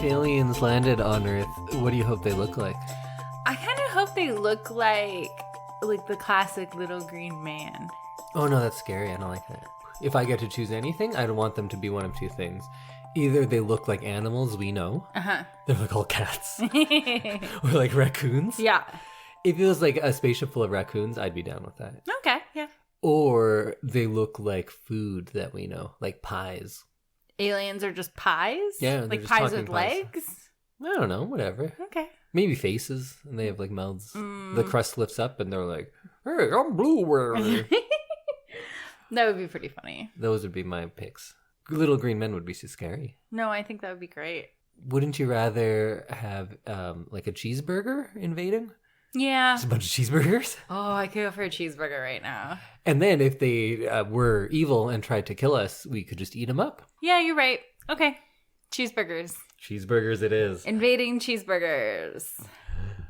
if aliens landed on Earth, what do you hope they look like? I kind of hope they look like the classic little green man. Oh no, that's scary. I don't like that. If I get to choose anything, I'd want them to be one of two things. Either they look like animals we know. Uh-huh. They're like all cats. Or like raccoons. Yeah. If it was like a spaceship full of raccoons, I'd be down with that. Okay, yeah. Or they look like food that we know, like pies. Aliens are just pies? Yeah. Like pies with legs? I don't know, whatever. Okay. Maybe faces, and they have like mouths. The crust lifts up, and they're like, "Hey, I'm blueberry." That would be pretty funny. Those would be my picks. Little green men would be too scary. No, I think that would be great. Wouldn't you rather have like a cheeseburger invading? Yeah. Just a bunch of cheeseburgers? Oh, I could go for a cheeseburger right now. And then if they were evil and tried to kill us, we could just eat them up. Yeah, you're right. Okay. Cheeseburgers. Cheeseburgers it is. Invading cheeseburgers.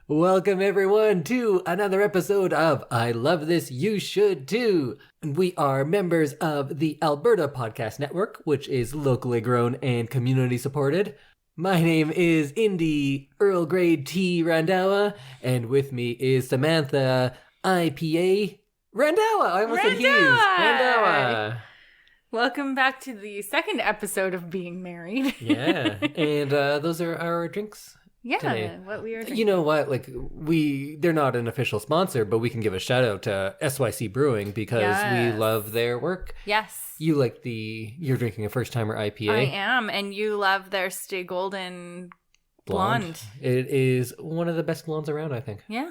Welcome everyone to another episode of I Love This, You Should Too. We are members of the Alberta Podcast Network, which is locally grown and community supported. My name is Indy Earl Grey T. Randawa, and with me is Samantha I.P.A. Randawa. I almost said Hughes. Randawa. Welcome back to the second episode of Being Married. Yeah, and those are our drinks. Yeah, today. what we are drinking. You know what? Like they're not an official sponsor, but we can give a shout out to SYC Brewing because we love their work. Yes. You like you're drinking a first timer IPA. I am, and you love their Stay Golden blonde. It is one of the best blondes around, I think. Yeah.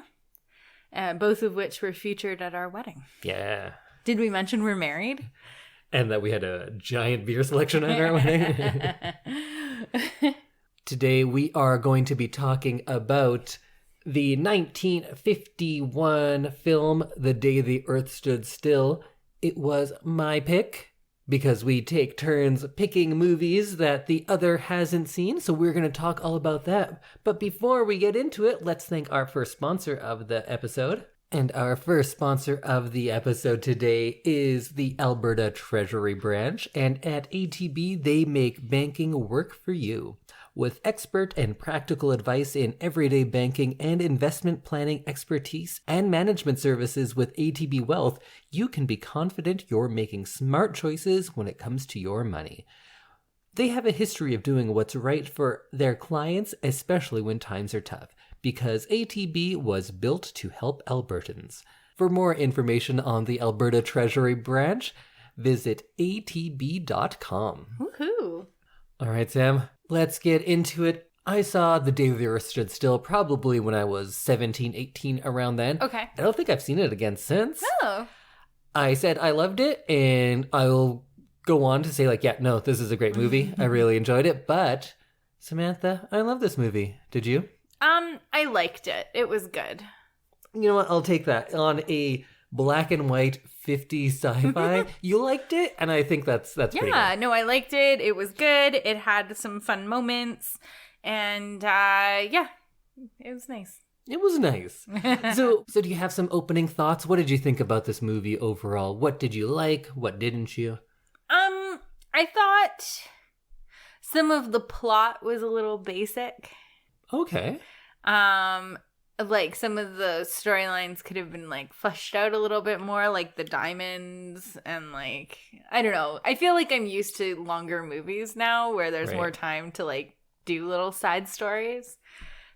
Both of which were featured at our wedding. Yeah. Did we mention we're married? And that we had a giant beer selection at our wedding. Today we are going to be talking about the 1951 film, The Day the Earth Stood Still. It was my pick because we take turns picking movies that the other hasn't seen, so we're going to talk all about that. But before we get into it, let's thank our first sponsor of the episode. And our first sponsor of the episode today is the Alberta Treasury Branch, and at ATB they make banking work for you. With expert and practical advice in everyday banking and investment planning expertise and management services with ATB Wealth, you can be confident you're making smart choices when it comes to your money. They have a history of doing what's right for their clients, especially when times are tough, because ATB was built to help Albertans. For more information on the Alberta Treasury Branch, visit atb.com. Woohoo! All right, Sam. Let's get into it. I saw The Day the Earth Stood Still probably when I was 17, 18, around then. Okay. I don't think I've seen it again since. Oh. I said I loved it, and I'll go on to say, this is a great movie. I really enjoyed it. But, Samantha, I love this movie. Did you? I liked it. It was good. You know what? I'll take that. On a black and white 50s sci-fi, you liked it, and I think that's pretty good. Yeah, no, I liked it. It was good. It had some fun moments, and it was nice. It was nice. So do you have some opening thoughts? What did you think about this movie overall? What did you like? What didn't you? I thought some of the plot was a little basic. Okay. Like some of the storylines could have been fleshed out a little bit more, like the diamonds and I don't know. I feel like I'm used to longer movies now where there's more time to do little side stories.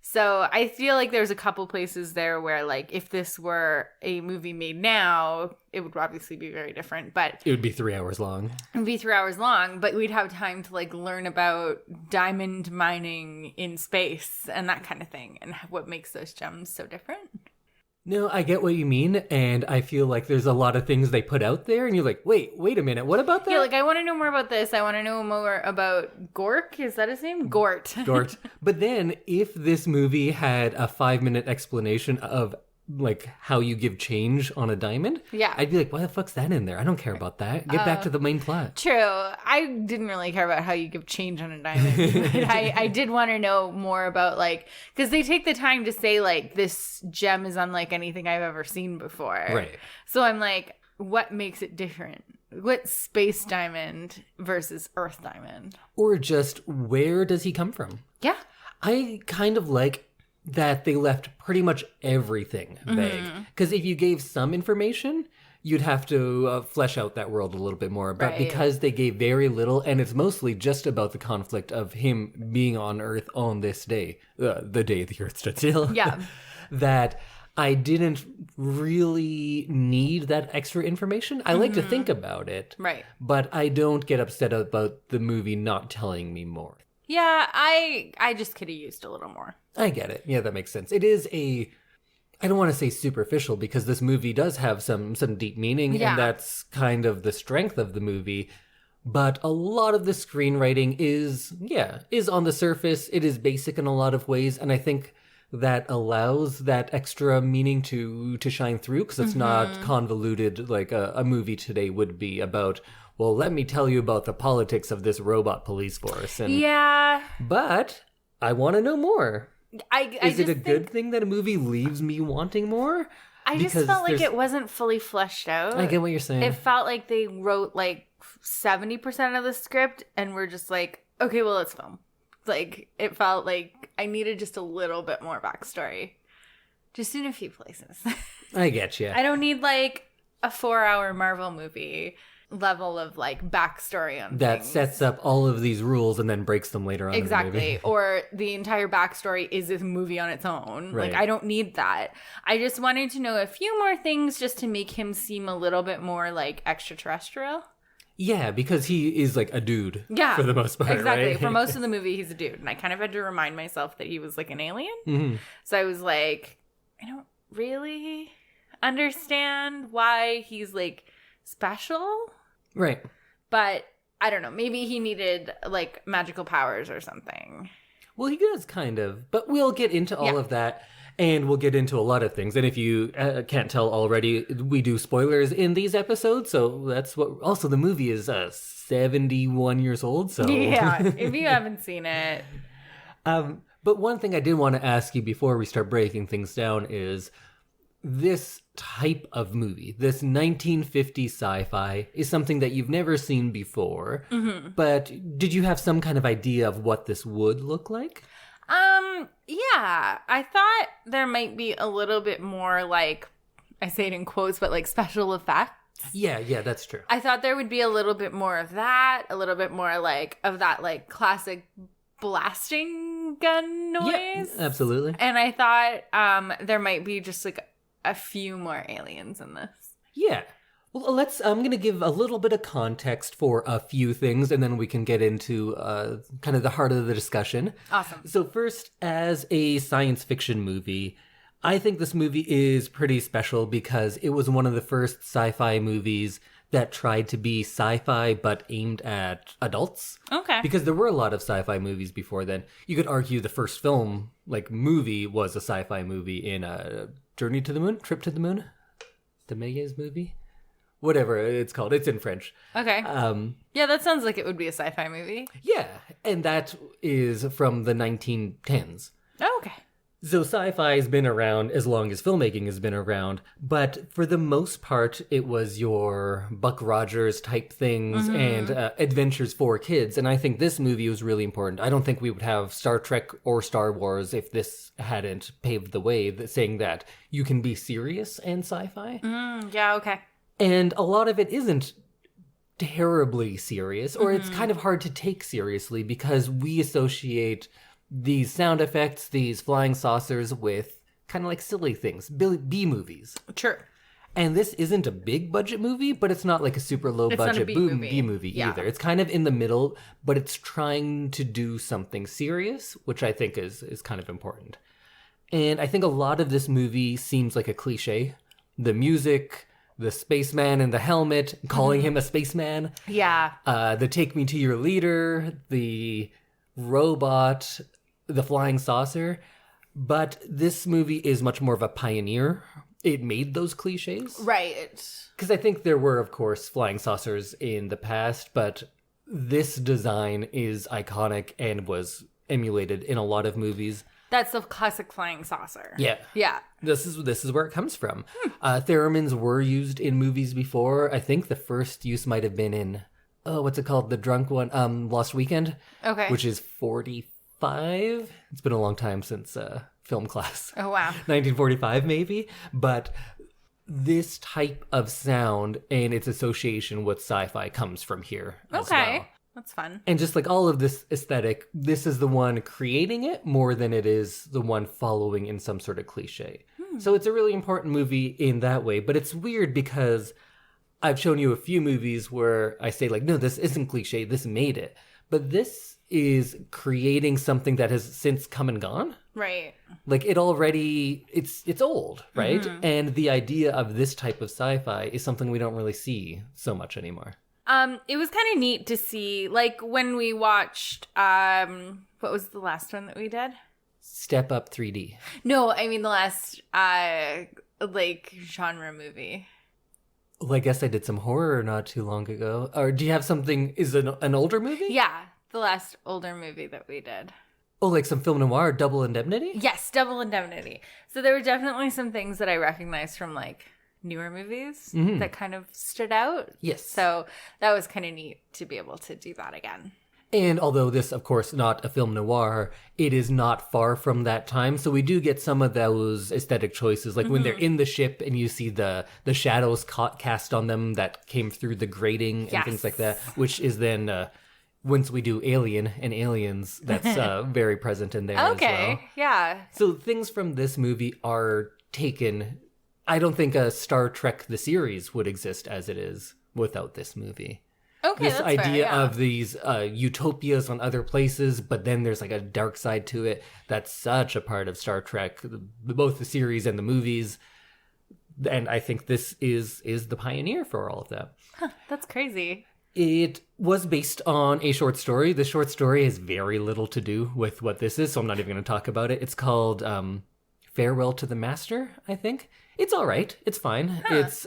So I feel like there's a couple places there where if this were a movie made now, it would obviously be very different, but it would be 3 hours long. It would be 3 hours long, but we'd have time to learn about diamond mining in space and that kind of thing and what makes those gems so different. No, I get what you mean, and I feel like there's a lot of things they put out there, and you're like, wait a minute, what about that? Yeah, I want to know more about this. I want to know more about Gork. Is that his name? Gort. Gort. But then, if this movie had a 5-minute explanation of how you give change on a diamond, I'd be like, why the fuck's that in there? I don't care about that. Get back to the main plot. True. I didn't really care about how you give change on a diamond. But I did want to know more about because they take the time to say this gem is unlike anything I've ever seen before. Right. So I'm like, what makes it different? What space diamond versus Earth diamond? Or just where does he come from? Yeah. I kind of like that they left pretty much everything vague. Because if you gave some information, you'd have to flesh out that world a little bit more. But because they gave very little, and it's mostly just about the conflict of him being on Earth on this day, the day the Earth stood still, that I didn't really need that extra information. I like to think about it, but I don't get upset about the movie not telling me more. Yeah, I just could have used a little more. I get it. Yeah, that makes sense. It is I don't want to say superficial because this movie does have some deep meaning, and that's kind of the strength of the movie. But a lot of the screenwriting is on the surface. It is basic in a lot of ways, and I think that allows that extra meaning to shine through because it's not convoluted like a movie today would be about, well, let me tell you about the politics of this robot police force. And, but I want to know more. Is it a good thing that a movie leaves me wanting more? I just felt like it wasn't fully fleshed out. I get what you're saying. It felt like they wrote like 70% of the script and were just like, okay, well, let's film. Like, it felt like I needed just a little bit more backstory. Just in a few places. I get you. I don't need like a 4-hour Marvel movie level of like backstory on that things. Sets up all of these rules and then breaks them later on. Exactly. In the movie. Or the entire backstory is a movie on its own. Right. Like, I don't need that. I just wanted to know a few more things just to make him seem a little bit more like extraterrestrial. Yeah, because he is like a dude for the most part, exactly. right? For most of the movie, he's a dude. And I kind of had to remind myself that he was like an alien. So I was like, I don't really understand why he's like special. Right. But I don't know. Maybe he needed like magical powers or something. Well, he does kind of. But we'll get into all of that. And we'll get into a lot of things. And if you can't tell already, we do spoilers in these episodes. So that's what... Also, the movie is 71 years old. So yeah, if you haven't seen it. But one thing I did want to ask you before we start breaking things down is this type of movie, this 1950s sci-fi, is something that you've never seen before. But did you have some kind of idea of what this would look like? Yeah, I thought there might be a little bit more like, I say it in quotes, but like special effects. Yeah, that's true. I thought there would be a little bit more of that, a little bit more like of that like classic blasting gun noise. Yeah, absolutely. And I thought there might be just like a few more aliens in this. Yeah. Well, I'm going to give a little bit of context for a few things, and then we can get into kind of the heart of the discussion. Awesome. So first, as a science fiction movie, I think this movie is pretty special because it was one of the first sci-fi movies that tried to be sci-fi but aimed at adults. Okay. Because there were a lot of sci-fi movies before then. You could argue the first film, like movie, was a sci-fi movie in Journey to the Moon? Trip to the Moon? The Méliès movie? Whatever it's called. It's in French. Okay. Yeah, that sounds like it would be a sci-fi movie. Yeah, and that is from the 1910s. Oh, okay. So sci-fi has been around as long as filmmaking has been around, but for the most part, it was your Buck Rogers type things and adventures for kids, and I think this movie was really important. I don't think we would have Star Trek or Star Wars if this hadn't paved the way, saying that you can be serious and sci-fi. Yeah, okay. And a lot of it isn't terribly serious, or it's kind of hard to take seriously because we associate these sound effects, these flying saucers with kind of like silly things, B movies. Sure. And this isn't a big budget movie, but it's not like a super low budget B movie either. It's kind of in the middle, but it's trying to do something serious, which I think is kind of important. And I think a lot of this movie seems like a cliche. The music, the spaceman in the helmet, calling him a spaceman. Yeah. The take me to your leader, the robot, the flying saucer. But this movie is much more of a pioneer. It made those cliches. Right. Because I think there were, of course, flying saucers in the past, but this design is iconic and was emulated in a lot of movies. That's the classic flying saucer. Yeah. Yeah. This is where it comes from. Theremins were used in movies before. I think the first use might have been in, what's it called? The drunk one? Lost Weekend. Okay. Which is 45 1945. It's been a long time since film class. Oh, wow. 1945 maybe, but this type of sound and its association with sci-fi comes from here as well. That's fun. And just like all of this aesthetic, this is the one creating it more than it is the one following in some sort of cliche. So it's a really important movie in that way, but it's weird because I've shown you a few movies where I say like, no, this isn't cliche, this made it. But this is creating something that has since come and gone. Right. Like it already, it's old, right? Mm-hmm. And the idea of this type of sci-fi is something we don't really see so much anymore. It was kind of neat to see, like when we watched, what was the last one that we did? Step Up 3D. No, I mean the last, like genre movie. Well, I guess I did some horror not too long ago. Or do you have something, is it an older movie? Yeah, the last older movie that we did. Oh, like some film noir, Double Indemnity? Yes, Double Indemnity. So there were definitely some things that I recognized from like newer movies that kind of stood out. Yes. So that was kind of neat to be able to do that again. And although this, of course, not a film noir, it is not far from that time. So we do get some of those aesthetic choices, like when they're in the ship and you see the shadows cast on them that came through the grating and things like that, which is then, once we do Alien and Aliens, that's very present in there as well. Yeah. So things from this movie are taken. I don't think a Star Trek the series would exist as it is without this movie. Okay, this idea of these utopias on other places, but then there's like a dark side to it. That's such a part of Star Trek, both the series and the movies. And I think this is the pioneer for all of that. Huh, that's crazy. It was based on a short story. The short story has very little to do with what this is, so I'm not even going to talk about it. It's called Farewell to the Master, I think. It's all right. It's fine. Huh, it's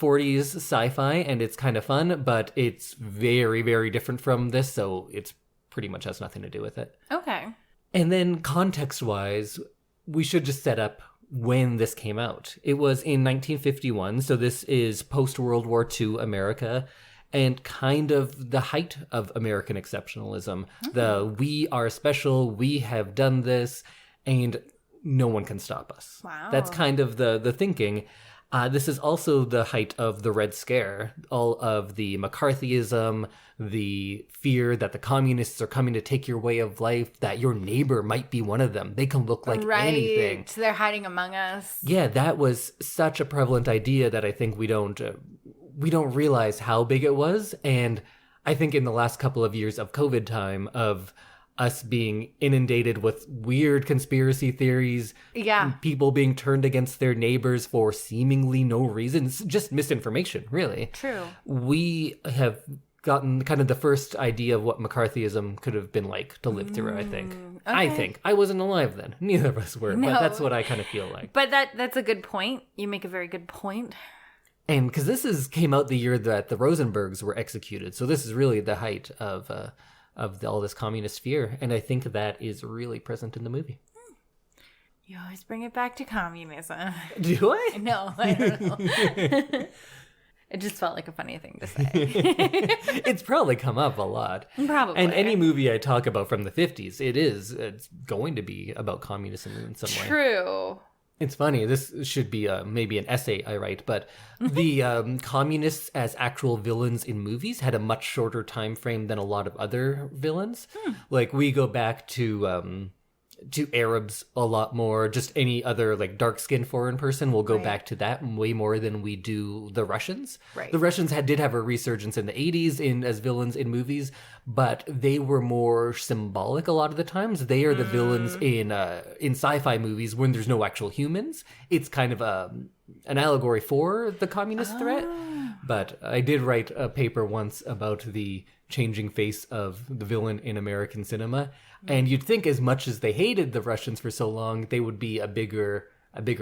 40s sci-fi, and it's kind of fun, but it's very, very different from this, so it's pretty much has nothing to do with it. Okay. And then context-wise, we should just set up when this came out. It was in 1951, so this is post-World War II America, and kind of the height of American exceptionalism. The we are special, we have done this, and no one can stop us. Wow. That's kind of the thinking. This is also the height of the Red Scare, all of the McCarthyism, the fear that the communists are coming to take your way of life, that your neighbor might be one of them. They can look like anything. So they're hiding among us. Yeah, that was such a prevalent idea that I think we don't realize how big it was. And I think in the last couple of years of COVID time, of us being inundated with weird conspiracy theories, people being turned against their neighbors for seemingly no reason, it's just misinformation, really. True. We have gotten kind of the first idea of what McCarthyism could have been like to live through, I think. Okay. I think. I wasn't alive then. Neither of us were, but that's what I kind of feel like. But that's a good point. You make a very good point. And because this came out the year that the Rosenbergs were executed, so this is really the height of all this communist fear, and I think that is really present in the movie. You always bring it back to communism. Do I? No, I don't know. It just felt like a funny thing to say. It's probably come up a lot. Probably. And any movie I talk about from the 50s, it's going to be about communism in some way. True. It's funny, this should be maybe an essay I write, but the communists as actual villains in movies had a much shorter time frame than a lot of other villains. Like, we go back to Arabs a lot more. Just any other, like, dark-skinned foreign person will go back to that way more than we do the Russians. Right. The Russians did have a resurgence in the 80s as villains in movies, but they were more symbolic a lot of the times. They are the villains in sci-fi movies when there's no actual humans. It's kind of an allegory for the communist threat. But I did write a paper once about the changing face of the villain in American cinema. And you'd think as much as they hated the Russians for so long, they would be a bigger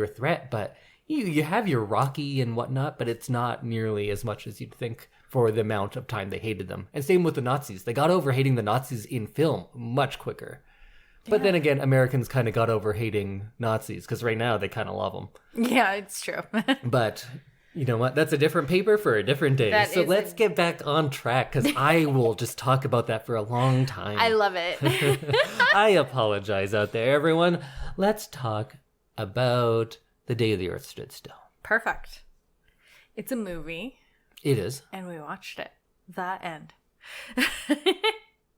threat. But you have your Rocky and whatnot, but it's not nearly as much as you'd think for the amount of time they hated them. And same with the Nazis. They got over hating the Nazis in film much quicker. But then again, Americans kind of got over hating Nazis because right now they kind of love them. Yeah, it's true. But You know what? That's a different paper for a different day. So let's get back on track, because I will just talk about that for a long time. I love it. I apologize out there, everyone. Let's talk about The Day the Earth Stood Still. Perfect. It's a movie. It is. And we watched it. The end.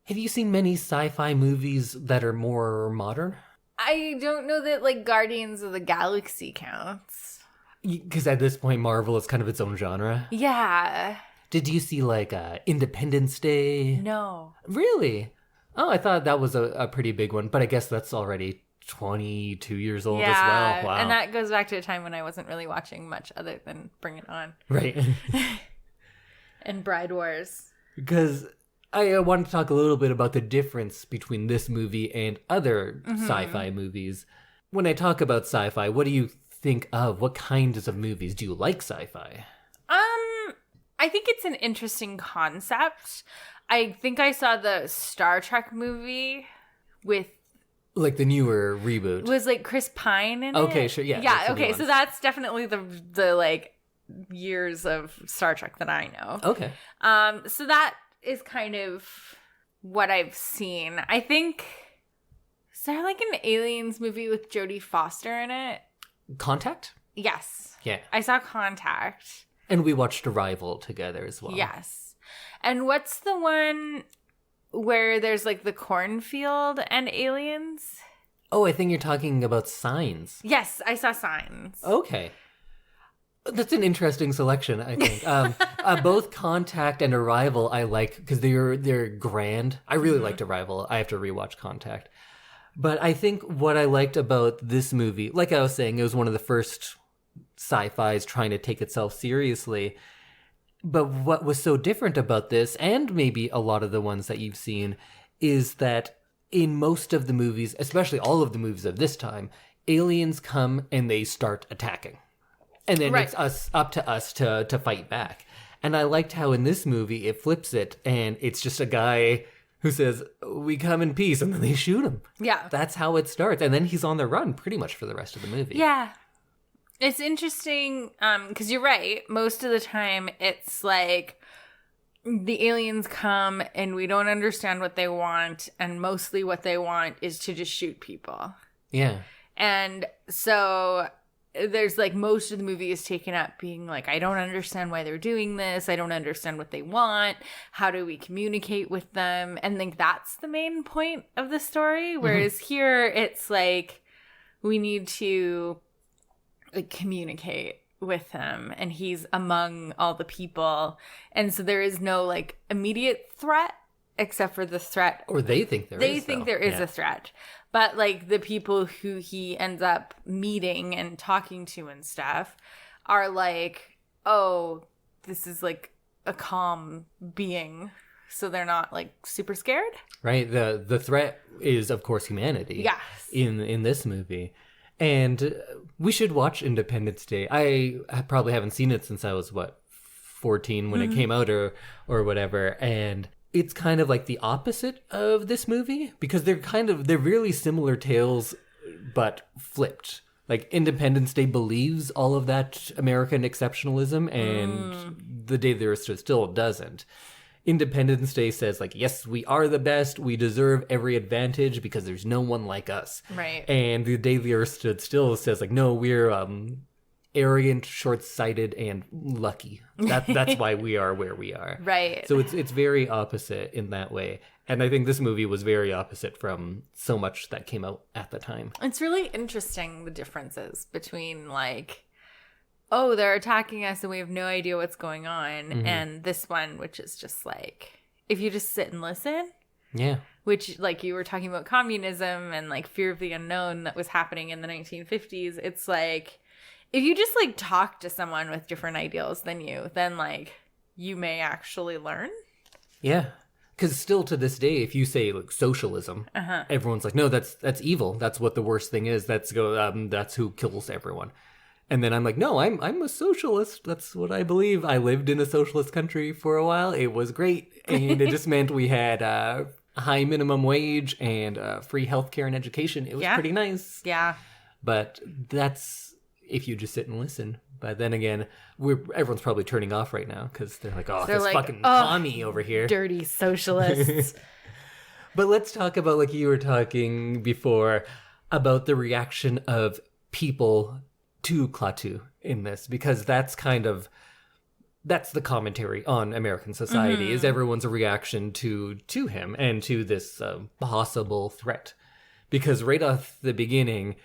Have you seen many sci-fi movies that are more modern? I don't know that, like, Guardians of the Galaxy counts. Because at this point, Marvel is kind of its own genre. Yeah. Did you see, like, Independence Day? No. Really? Oh, I thought that was a pretty big one, but I guess that's already 22 years old as well. Wow. And that goes back to a time when I wasn't really watching much other than Bring It On. Right. And Bride Wars. Because I want to talk a little bit about the difference between this movie and other sci-fi movies. When I talk about sci-fi, what do you think of? What kinds of movies do you like sci-fi? I think it's an interesting concept. I think I saw the Star Trek movie with, like, the newer reboot. Was, like, Chris Pine in it? Okay, sure, yeah. Yeah, okay, so that's definitely the like, years of Star Trek that I know. Okay. So that is kind of what I've seen. I think, is there, like, an Aliens movie with Jodie Foster in it? Contact? Yes. Yeah. I saw Contact. And we watched Arrival together as well. Yes. And what's the one where there's, like, the cornfield and aliens? Oh, I think you're talking about Signs. Yes, I saw Signs. Okay. That's an interesting selection, I think. Both Contact and Arrival I like because they're grand. I really liked Arrival. I have to rewatch Contact. But I think what I liked about this movie, like I was saying, it was one of the first sci-fis trying to take itself seriously. But what was so different about this, and maybe a lot of the ones that you've seen, is that in most of the movies, especially all of the movies of this time, aliens come and they start attacking. And then it's up to us to fight back. And I liked how in this movie it flips it, and it's just a guy who says, "We come in peace," and then they shoot him. Yeah. That's how it starts. And then he's on the run pretty much for the rest of the movie. Yeah. It's interesting, because you're right. Most of the time, it's like the aliens come and we don't understand what they want, and mostly what they want is to just shoot people. Yeah. And so there's, like, most of the movie is taken up being like, I don't understand why they're doing this. I don't understand what they want. How do we communicate with them? And think that's the main point of the story. Whereas here, it's like, we need to, like, communicate with him, and he's among all the people, and so there is no, like, immediate threat except for the threat, or they think there is a threat, but, like, the people who he ends up meeting and talking to and stuff are like, oh, this is, like, a calm being, so they're not, like, super scared, right? The threat is, of course, humanity. Yes. In this movie. And we should watch Independence Day. I probably haven't seen it since I was, 14 when it came out or whatever. And it's kind of like the opposite of this movie because they're really similar tales, but flipped. Like, Independence Day believes all of that American exceptionalism, and The Day the Earth Stood Still doesn't. Independence Day says, like, yes, we are the best. We deserve every advantage because there's no one like us. Right. And The Day the Earth Stood Still says, like, no, we're arrogant, short-sighted, and lucky. That's why we are where we are. Right. So it's very opposite in that way. And I think this movie was very opposite from so much that came out at the time. It's really interesting, the differences between, like, oh, they're attacking us and we have no idea what's going on. And this one, which is just like, if you just sit and listen. Yeah. Which, like, you were talking about communism and, like, fear of the unknown that was happening in the 1950s. It's like, if you just, like, talk to someone with different ideals than you, then, like, you may actually learn. Yeah. Because still to this day, if you say, like, socialism, everyone's like, no, that's evil. That's what the worst thing is. That's who kills everyone. And then I'm like, no, I'm a socialist. That's what I believe. I lived in a socialist country for a while. It was great. And it just meant we had a high minimum wage and free healthcare and education. It was pretty nice. Yeah. But that's if you just sit and listen. But then again, everyone's probably turning off right now because they're like, oh, They're this like, fucking "Oh, Tommy over here. Dirty socialists. But let's talk about, like you were talking before, about the reaction of people to Klaatu in this, because that's the commentary on American society, is everyone's reaction to him and to this possible threat. Because right off the beginning,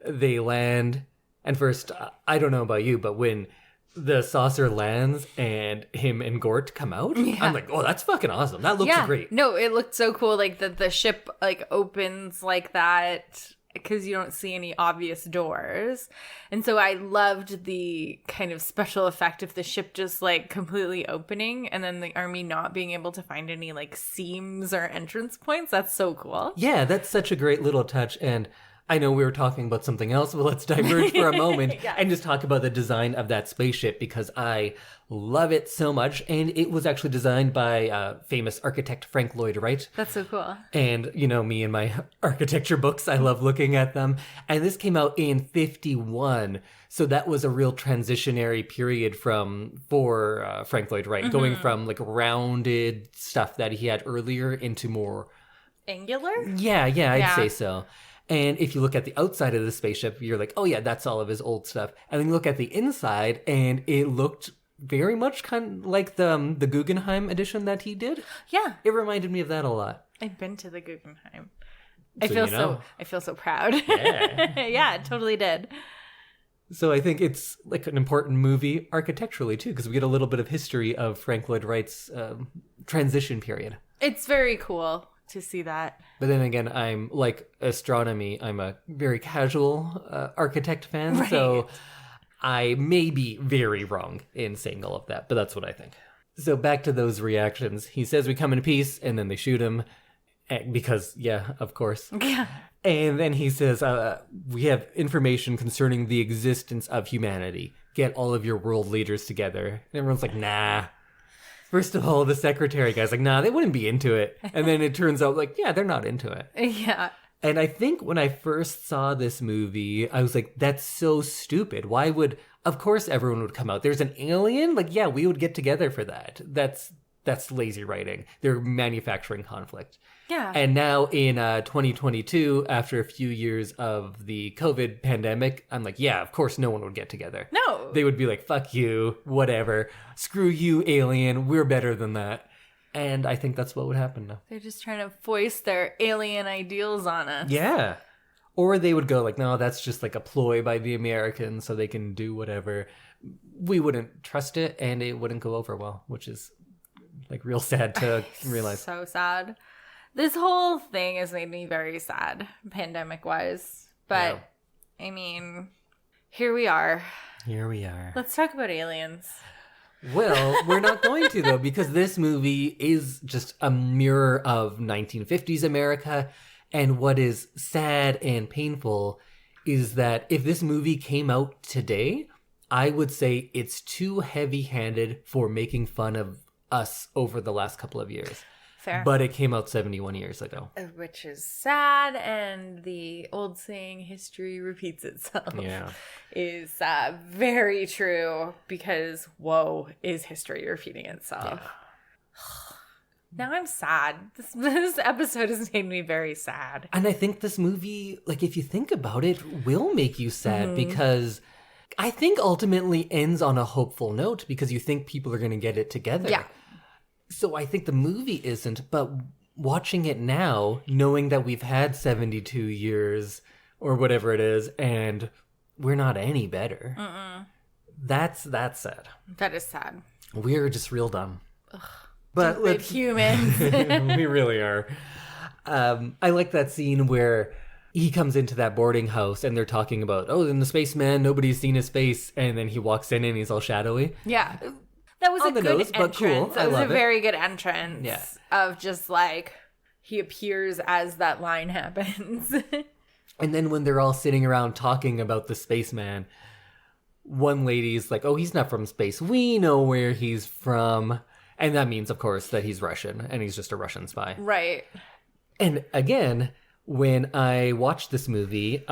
they land, and first, I don't know about you, but when the saucer lands and him and Gort come out, I'm like, oh, that's fucking awesome. That looks great. No, it looked so cool. Like the ship like opens like that because you don't see any obvious doors. And so I loved the kind of special effect of the ship just like completely opening and then the army not being able to find any like seams or entrance points. That's so cool. Yeah, that's such a great little touch. And I know we were talking about something else, but let's diverge for a moment and just talk about the design of that spaceship, because I love it so much. And it was actually designed by famous architect Frank Lloyd Wright. That's so cool. And, you know, me and my architecture books, I love looking at them. And this came out in 1951. So that was a real transitionary period for Frank Lloyd Wright, going from like rounded stuff that he had earlier into more angular? Yeah, I'd say so. And if you look at the outside of the spaceship, you're like, oh yeah, that's all of his old stuff. And then you look at the inside, and it looked very much kind of like the Guggenheim edition that he did. Yeah. It reminded me of that a lot. I've been to the Guggenheim. I feel so proud. Yeah. Yeah, it totally did. So I think it's like an important movie architecturally too, because we get a little bit of history of Frank Lloyd Wright's transition period. It's very cool to see that. But then again, I'm like astronomy. I'm a very casual architect fan, so I may be very wrong in saying all of that, but that's what I think. So back to those reactions. He says we come in peace, and then they shoot him because, yeah, of course. Yeah. And then he says, we have information concerning the existence of humanity. Get all of your world leaders together. And everyone's like, nah. First of all, the secretary guy's like, nah, they wouldn't be into it. And then it turns out like, yeah, they're not into it. Yeah. And I think when I first saw this movie, I was like, that's so stupid. Why would, of course everyone would come out. There's an alien? Like, yeah, we would get together for that. That's lazy writing. They're manufacturing conflict. Yeah. And now in 2022, after a few years of the COVID pandemic, I'm like, yeah, of course no one would get together. No. They would be like, fuck you, whatever. Screw you, alien. We're better than that. And I think that's what would happen now. They're just trying to foist their alien ideals on us. Yeah. Or they would go like, no, that's just like a ploy by the Americans so they can do whatever. We wouldn't trust it, and it wouldn't go over well, which is like real sad to realize. So sad. This whole thing has made me very sad, pandemic-wise. But, yeah. I mean, here we are. Here we are. Let's talk about aliens. Well, we're not going to, though, because this movie is just a mirror of 1950s America. And what is sad and painful is that if this movie came out today, I would say it's too heavy-handed for making fun of us over the last couple of years. Fair. But it came out 71 years ago. Which is sad, and the old saying, history repeats itself, is very true, because, whoa, is history repeating itself. Yeah. Now I'm sad. This episode has made me very sad. And I think this movie, like, if you think about it, will make you sad, because I think ultimately ends on a hopeful note, because you think people are going to get it together. Yeah. So I think the movie isn't, but watching it now, knowing that we've had 72 years or whatever it is, and we're not any better, that's sad. That is sad. We're just real dumb. Ugh. But stupid humans. We really are. I like that scene where he comes into that boarding house and they're talking about, oh, in the spaceman, nobody's seen his face, and then he walks in and he's all shadowy. Yeah. That was on a the good nose, entrance. But cool. That was a very good entrance. Yeah. Of just like, he appears as that line happens. And then when they're all sitting around talking about the spaceman, one lady's like, oh, he's not from space. We know where he's from. And that means, of course, that he's Russian, and he's just a Russian spy. Right. And again, when I watched this movie,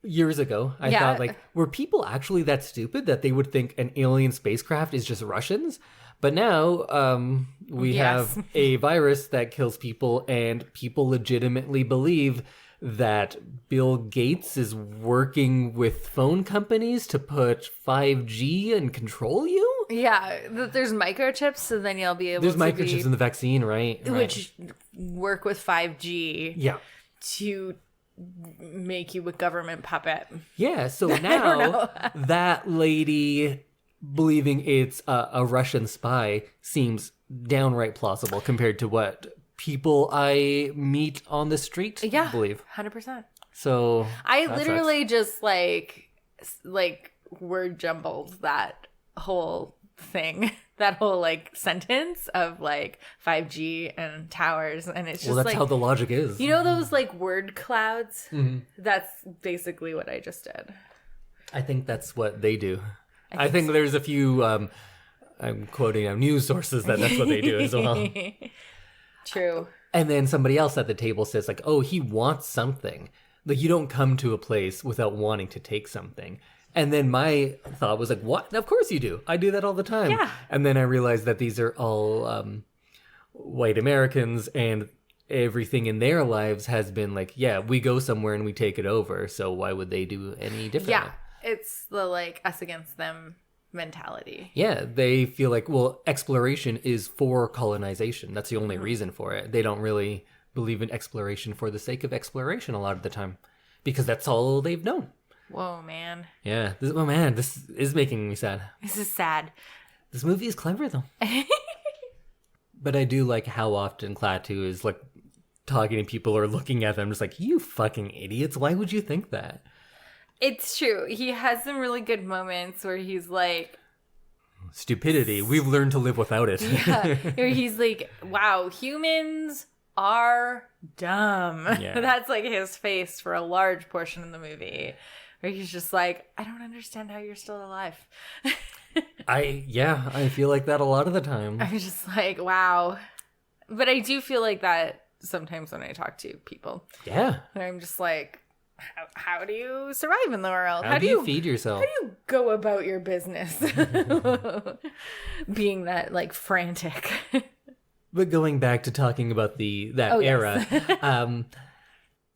years ago, I thought, like, were people actually that stupid that they would think an alien spacecraft is just Russians? But now we have a virus that kills people, and people legitimately believe that Bill Gates is working with phone companies to put 5G and control you? Yeah, there's microchips, so then you'll be able There's microchips in the vaccine, right? Which work with 5G. Yeah. To make you a government puppet. Yeah, so now that lady believing it's a Russian spy seems downright plausible compared to what people I meet on the street believe. 100%. So I literally just like word jumbled that whole thing, that whole like sentence of like 5G and towers, and it's just that's like how the logic is. You know those like word clouds? Mm-hmm. That's basically what I just did. I think that's what they do. I think there's a few I'm quoting news sources that's what they do as well. True. And then somebody else at the table says like, oh, he wants something. Like, you don't come to a place without wanting to take something. And then my thought was like, what? Of course you do. I do that all the time. Yeah. And then I realized that these are all white Americans, and everything in their lives has been like, yeah, we go somewhere and we take it over. So why would they do any differently? Yeah. It's the like us against them mentality. Yeah, they feel like, well, exploration is for colonization. That's the only reason for it. They don't really believe in exploration for the sake of exploration a lot of the time, because that's all they've known. Whoa, man. Yeah. This is making me sad. This is sad. This movie is clever, though. But I do like how often Klaatu is like talking to people or looking at them just like, you fucking idiots. Why would you think that? It's true. He has some really good moments where he's like... Stupidity. We've learned to live without it. Yeah. Where he's like, wow, humans are dumb. Yeah. That's like his face for a large portion of the movie. Where he's just like, I don't understand how you're still alive. I feel like that a lot of the time. I'm just like, wow. But I do feel like that sometimes when I talk to people. Yeah. I'm just like, how do you survive in the world? How do you feed yourself? How do you go about your business? Being that like frantic. But going back to talking about that era, yes.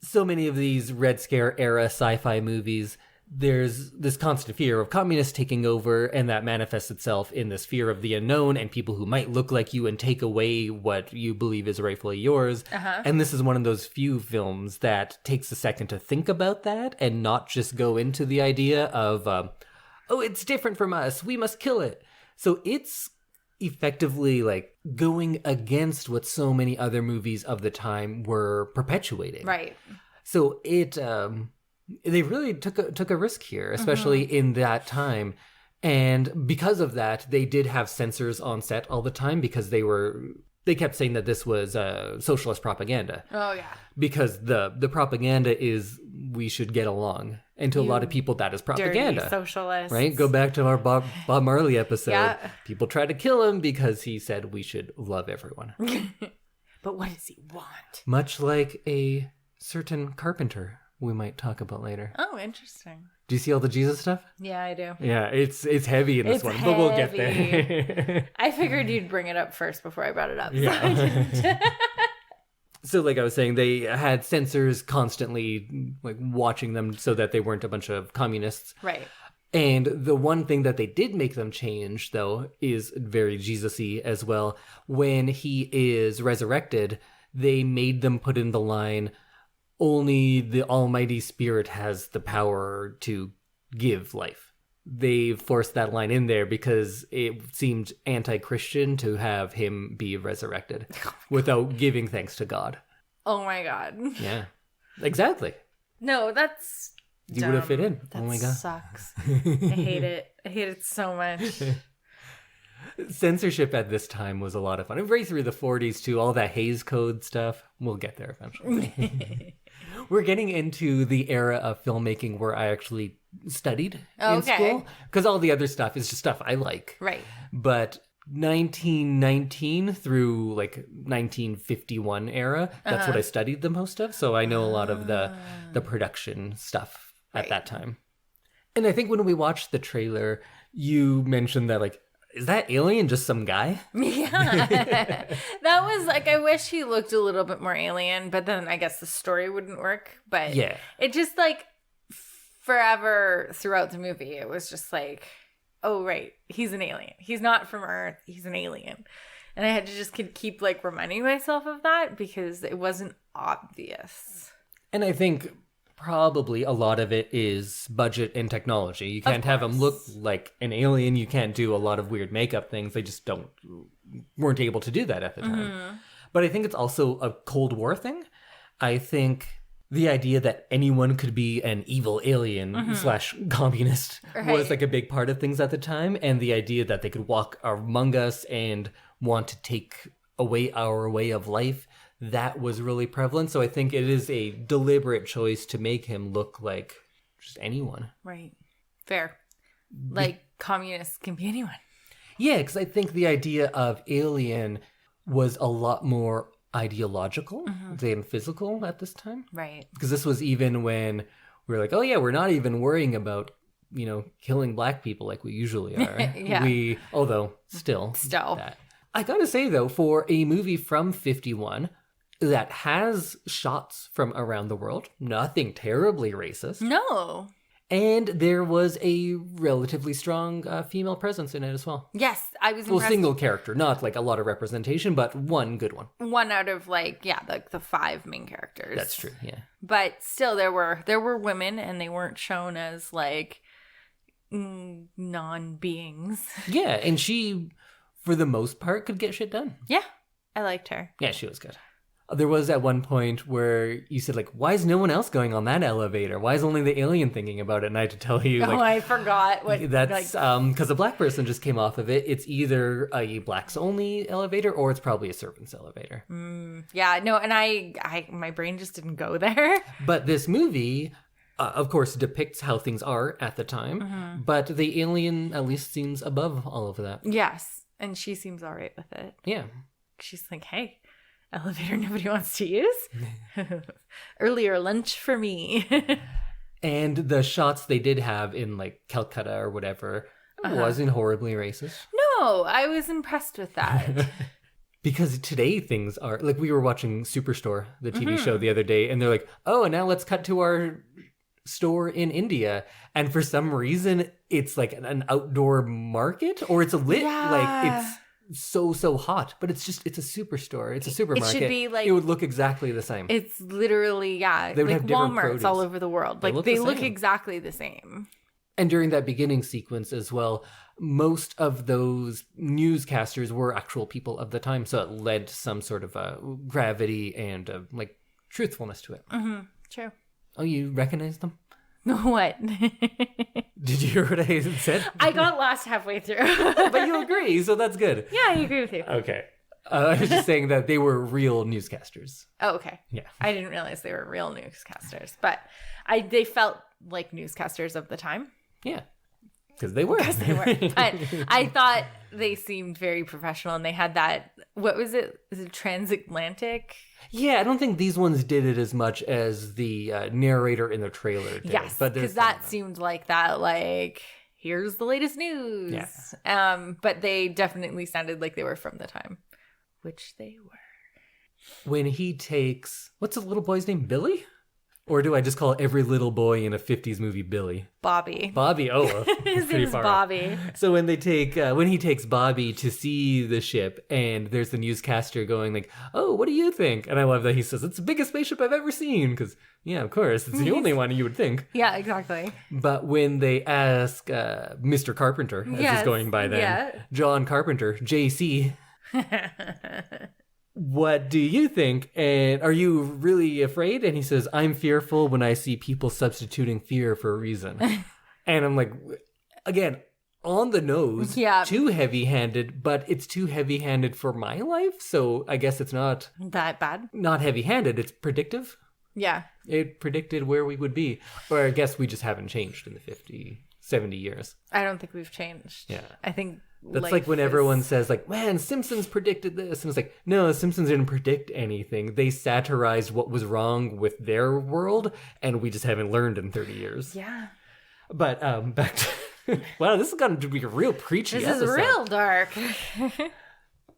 So many of these Red Scare era sci-fi movies, there's this constant fear of communists taking over, and that manifests itself in this fear of the unknown and people who might look like you and take away what you believe is rightfully yours. Uh-huh. And this is one of those few films that takes a second to think about that and not just go into the idea of, oh, it's different from us, we must kill it. So it's effectively like going against what so many other movies of the time were perpetuating. Right. So it they really took a risk here, especially in that time. And because of that, they did have censors on set all the time, because they kept saying that this was socialist propaganda. Oh yeah. Because the propaganda is we should get along. And to a lot of people, that is propaganda. Dirty socialists. Right? Go back to our Bob Marley episode. Yeah. People tried to kill him because he said we should love everyone. But what does he want? Much like a certain carpenter we might talk about later. Oh, interesting. Do you see all the Jesus stuff? Yeah, I do. Yeah, it's heavy in this one, but we'll get there. I figured you'd bring it up first before I brought it up. Yeah. So like I was saying, they had censors constantly like watching them so that they weren't a bunch of communists. Right. And the one thing that they did make them change, though, is very Jesus-y as well. When he is resurrected, they made them put in the line, only the Almighty Spirit has the power to give life. They forced that line in there because it seemed anti-Christian to have him be resurrected without giving thanks to God. Oh my God. Yeah, exactly. No, that's you would have fit in. That oh my God. Sucks. I hate it. I hate it so much. Censorship at this time was a lot of fun. And right through the 40s too, all that Hays Code stuff. We'll get there eventually. We're getting into the era of filmmaking where I actually studied in school. Because all the other stuff is just stuff I like. Right. But 1919 through like 1951 era, that's what I studied the most of. So I know a lot of the production stuff at that time. And I think when we watched the trailer, you mentioned that, like, is that alien just some guy? Yeah. That was like, I wish he looked a little bit more alien, but then I guess the story wouldn't work. But Yeah. it just like forever throughout the movie, it was just like, oh, right, he's an alien. He's not from Earth. He's an alien. And I had to just keep like reminding myself of that because it wasn't obvious. And I think probably a lot of it is budget and technology. You can't have him look like an alien. You can't do a lot of weird makeup things. They just weren't able to do that at the time. But I think it's also a Cold War thing. I think the idea that anyone could be an evil alien slash communist was like a big part of things at the time. And the idea that they could walk among us and want to take away our way of life, that was really prevalent. So I think it is a deliberate choice to make him look like just anyone. Right. Fair. Like communists can be anyone. Yeah, because I think the idea of alien was a lot more ideological than physical at this time. Right. Because this was even when we were like, oh yeah, we're not even worrying about, killing black people like we usually are. Yeah. Although still. That. I gotta say though, for a movie from 1951 that has shots from around the world, nothing terribly racist. No. And there was a relatively strong female presence in it as well. Yes, I was impressed. Well, single character, not like a lot of representation, but one good one. One out of like, the 5 main characters. That's true, yeah. But still, there were women, and they weren't shown as like non-beings. Yeah, and she, for the most part, could get shit done. Yeah, I liked her. Yeah, she was good. There was at one point where you said, like, why is no one else going on that elevator? Why is only the alien thinking about it? And I had to tell you, like... Oh, I forgot. That's because a black person just came off of it. It's either a blacks-only elevator or it's probably a servants' elevator. Yeah, no, and I my brain just didn't go there. But this movie, of course, depicts how things are at the time. But the alien at least seems above all of that. Yes, and she seems all right with it. Yeah. She's like, hey... elevator nobody wants to use. Earlier lunch for me. And the shots they did have in like Calcutta or whatever wasn't horribly racist. No, I was impressed with that. Because today things are like, we were watching Superstore, the TV show the other day, and they're like, oh, and now let's cut to our store in India. And for some reason it's like an outdoor market, or it's lit like it's so hot, but it's a superstore. It's a supermarket. It should be like, it would look exactly the same. It's literally, they would like have Walmart's produce all over the world. Like they look exactly the same. And during that beginning sequence as well, most of those newscasters were actual people of the time, so it led to some sort of gravity and like truthfulness to it. True. Oh, you recognize them? What? Did you hear what I said? I got lost halfway through. But you agree, so that's good. Yeah, I agree with you. Okay. I was just saying that they were real newscasters. Oh, okay. Yeah. I didn't realize they were real newscasters, but they felt like newscasters of the time. Yeah. Because they were. But I thought they seemed very professional, and they had that, what was it? Is it transatlantic? Yeah, I don't think these ones did it as much as the narrator in the trailer did. Yes, because that seemed like that, like, here's the latest news. Yeah. But they definitely sounded like they were from the time, which they were. When he takes, what's the little boy's name, Billy? Or do I just call every little boy in a 50s movie Billy? Bobby. Oh, his name's Bobby. So when they take, when he takes Bobby to see the ship, and there's the newscaster going like, "Oh, what do you think?" And I love that he says, "It's the biggest spaceship I've ever seen," because yeah, of course, it's the only one you would think. Yeah, exactly. But when they ask Mr. Carpenter, as he's going by then, John Carpenter, JC. What do you think? And are you really afraid? And he says, I'm fearful when I see people substituting fear for a reason. And I'm like, again, on the nose, too heavy-handed, but it's too heavy-handed for my life. So I guess it's not that bad. Not heavy-handed. It's predictive. Yeah. It predicted where we would be. Or I guess we just haven't changed in the 50 70 years. I don't think we've changed. Yeah. I think That's like when everyone says, like, man, Simpsons predicted this. And it's like, no, Simpsons didn't predict anything. They satirized what was wrong with their world, and we just haven't learned in 30 years. Yeah. But back to... wow, this has gotten to be a real preachy episode. This is real dark.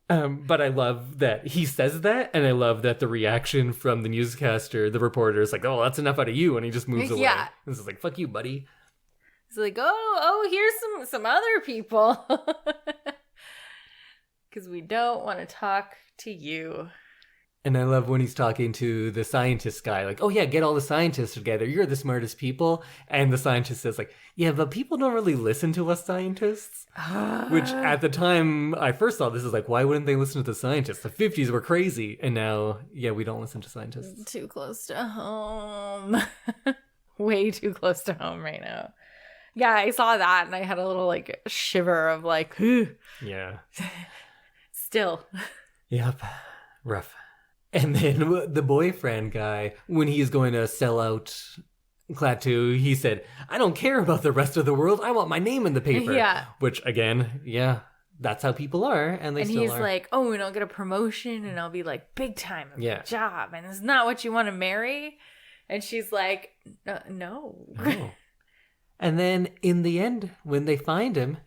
But I love that he says that, and I love that the reaction from the newscaster, the reporter, is like, oh, that's enough out of you, and he just moves away. Yeah. This is like, fuck you, buddy. It's like, oh, here's some other people. Because we don't want to talk to you. And I love when he's talking to the scientist guy, like, oh yeah, get all the scientists together. You're the smartest people. And the scientist says, like, yeah, but people don't really listen to us scientists. Which at the time I first saw this is like, why wouldn't they listen to the scientists? The 50s were crazy. And now, yeah, we don't listen to scientists. Too close to home. Way too close to home right now. Yeah, I saw that and I had a little like shiver of like, yeah. Still. Yep. Rough. And then the boyfriend guy, when he's going to sell out Klaatu, he said, I don't care about the rest of the world. I want my name in the paper. Yeah. Which, again, yeah, that's how people are. And they still are. And he's like, oh, and I'll get a promotion and I'll be like big time in my job. And it's not what you want to marry. And she's like, no. And then in the end, when they find him,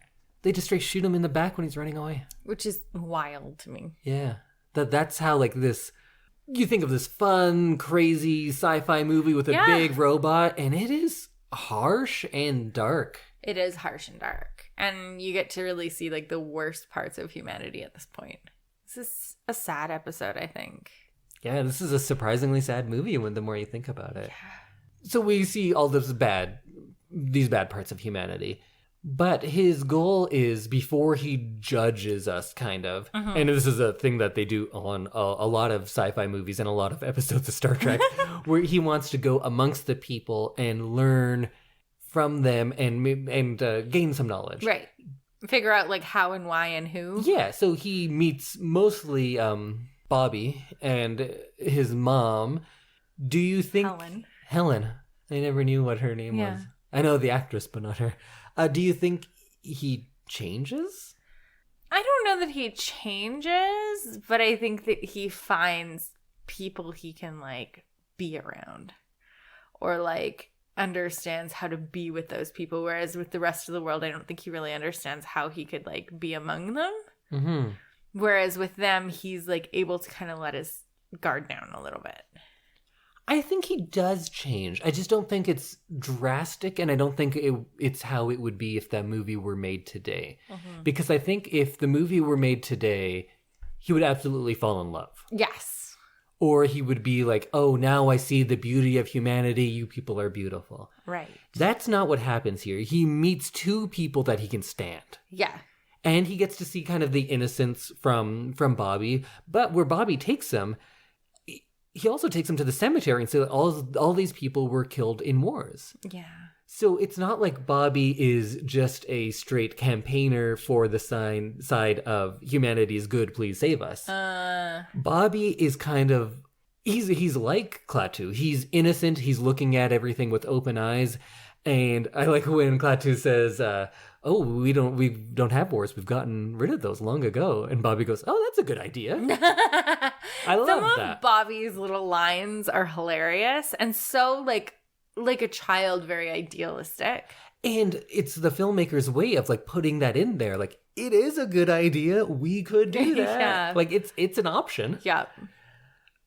they just straight shoot him in the back when he's running away. Which is wild to me. Yeah. That's how, like, this... You think of this fun, crazy sci-fi movie with a big robot, and it is harsh and dark. It is harsh and dark. And you get to really see, like, the worst parts of humanity at this point. This is a sad episode, I think. Yeah, this is a surprisingly sad movie when the more you think about it. Yeah. So we see all these bad parts of humanity. But his goal is, before he judges us, kind of, and this is a thing that they do on a lot of sci-fi movies and a lot of episodes of Star Trek, where he wants to go amongst the people and learn from them and gain some knowledge. Right. Figure out, like, how and why and who. Yeah, so he meets mostly Bobby and his mom. Do you think... Helen. I never knew what her name was. I know the actress, but not her. Do you think he changes? I don't know that he changes, but I think that he finds people he can, like, be around. Or, like, understands how to be with those people. Whereas with the rest of the world, I don't think he really understands how he could, like, be among them. Mm-hmm. Whereas with them, he's, like, able to kind of let his guard down a little bit. I think he does change. I just don't think it's drastic, and I don't think it's how it would be if that movie were made today. Mm-hmm. Because I think if the movie were made today, he would absolutely fall in love. Yes. Or he would be like, oh, now I see the beauty of humanity. You people are beautiful. Right. That's not what happens here. He meets two people that he can stand. Yeah. And he gets to see kind of the innocence from Bobby. But where Bobby takes him... He also takes him to the cemetery and says that all these people were killed in wars. Yeah. So it's not like Bobby is just a straight campaigner for the side of humanity is good, please save us. Bobby is kind of... He's like Klaatu. He's innocent. He's looking at everything with open eyes. And I like when Klaatu says... oh, we don't have wars. We've gotten rid of those long ago. And Bobby goes, oh, that's a good idea. I love that. Some of Bobby's little lines are hilarious and so like a child, very idealistic. And it's the filmmaker's way of like putting that in there. Like, it is a good idea. We could do that. Yeah. Like, it's an option. Yeah.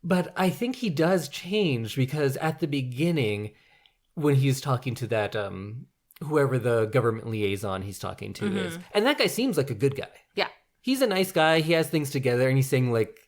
But I think he does change because at the beginning, when he's talking to that... whoever the government liaison he's talking to is. And that guy seems like a good guy. Yeah. He's a nice guy. He has things together. And he's saying, like,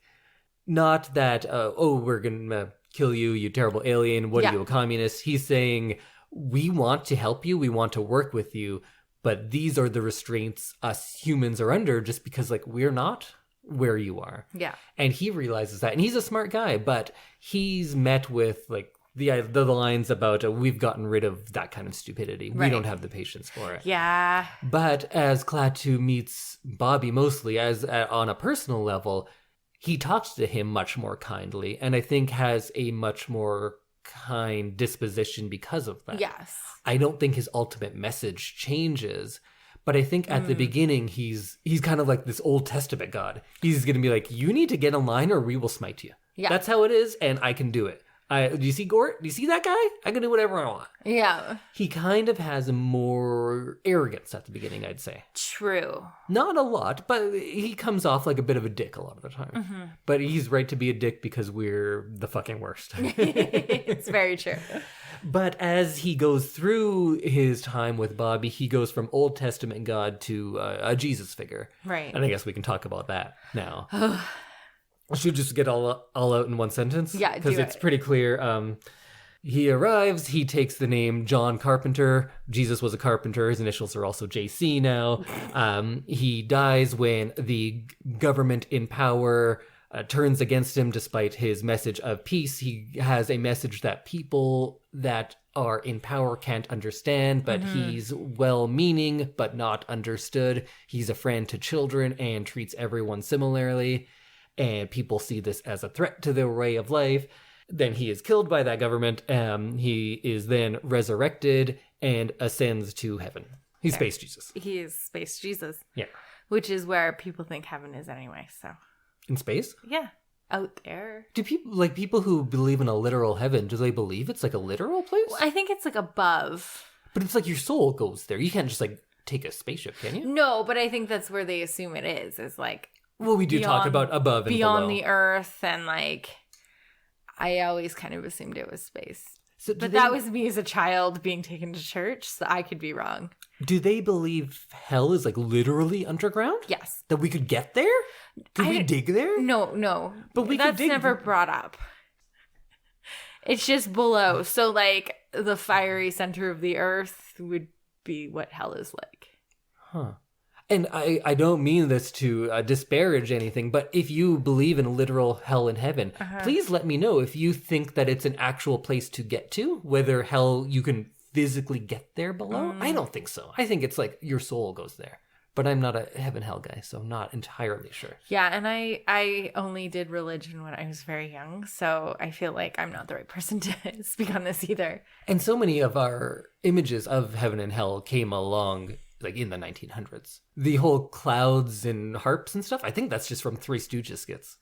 not that, oh, we're going to kill you, you terrible alien. What are you, a communist? He's saying, we want to help you. We want to work with you. But these are the restraints us humans are under just because, like, we're not where you are. Yeah. And he realizes that. And he's a smart guy. But he's met with, like, the lines about we've gotten rid of that kind of stupidity. Right. We don't have the patience for it. Yeah. But as Klaatu meets Bobby mostly as on a personal level, he talks to him much more kindly and I think has a much more kind disposition because of that. Yes. I don't think his ultimate message changes, but I think at the beginning he's kind of like this Old Testament God. He's going to be like, you need to get in line or we will smite you. Yeah. That's how it is, and I can do it. Do you see Gort? Do you see that guy? I can do whatever I want. Yeah. He kind of has more arrogance at the beginning, I'd say. True. Not a lot, but he comes off like a bit of a dick a lot of the time. Mm-hmm. But he's right to be a dick because we're the fucking worst. It's very true. But as he goes through his time with Bobby, he goes from Old Testament God to a Jesus figure. Right. And I guess we can talk about that now. Should we just get all out in one sentence? Yeah, because do it's it. pretty clear. He arrives. He takes the name John Carpenter. Jesus was a carpenter. His initials are also JC now. He dies when the government in power turns against him despite his message of peace. He has a message that people that are in power can't understand, but he's well-meaning but not understood. He's a friend to children and treats everyone similarly. And people see this as a threat to their way of life. Then he is killed by that government. He is then resurrected and ascends to heaven. He's Space Jesus. He is Space Jesus. Yeah. Which is where people think heaven is anyway, so. In space? Yeah. Out there. Do people who believe in a literal heaven, do they believe it's like a literal place? Well, I think it's like above. But it's like your soul goes there. You can't just like take a spaceship, can you? No, but I think that's where they assume it is like. Well, we do talk about above and beyond below. the earth, and like I always kind of assumed it was space. So but that was me as a child being taken to church, so I could be wrong. Do they believe hell is like literally underground? Yes. That we could get there? Could we dig there? No. But we that's could dig. Never brought up. It's just below. So like the fiery center of the earth would be what hell is like. Huh. And I don't mean this to disparage anything, but if you believe in a literal hell and heaven, please let me know if you think that it's an actual place to get to, whether hell, you can physically get there below. I don't think so. I think it's like your soul goes there. But I'm not a heaven hell guy, so I'm not entirely sure. Yeah, and I only did religion when I was very young, so I feel like I'm not the right person to speak on this either. And so many of our images of heaven and hell came along like in the 1900s. The whole clouds and harps and stuff, I think that's just from Three Stooges skits.